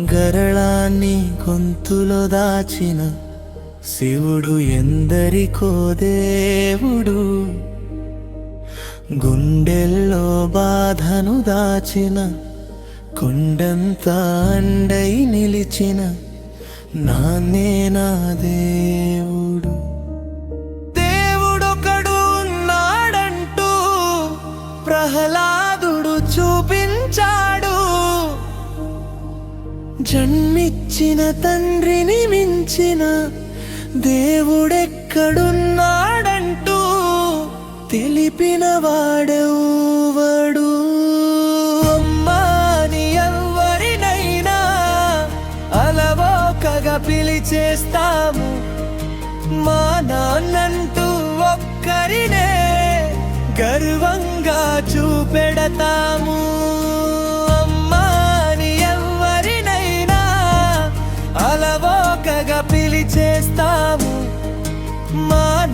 గరళాన్ని గొంతులో దాచిన శివుడు ఎందరికో దేవుడు. గుండెల్లో బాధను దాచిన కొండంత అండై నిలిచిన నాన్నే నా దేవుడు. దేవుడొకడు ఉన్నాడంటూ ప్రహ్లాదుడు చూపించాడు. జన్మిచ్చిన తండ్రిని మించిన దేవుడెక్కడున్నాడంటూ తెలిపిన వాడెవ్వడు. అమ్మాని ఎవ్వరినైనా అలవోకగా పిలిచేస్తాము. మా నాన్నంటూ ఒక్కరినే గర్వంగా చూపెడతాము. అమ్మాని ఎవ్వరినైనా అలవోకగా పిలిచేస్తాము. మా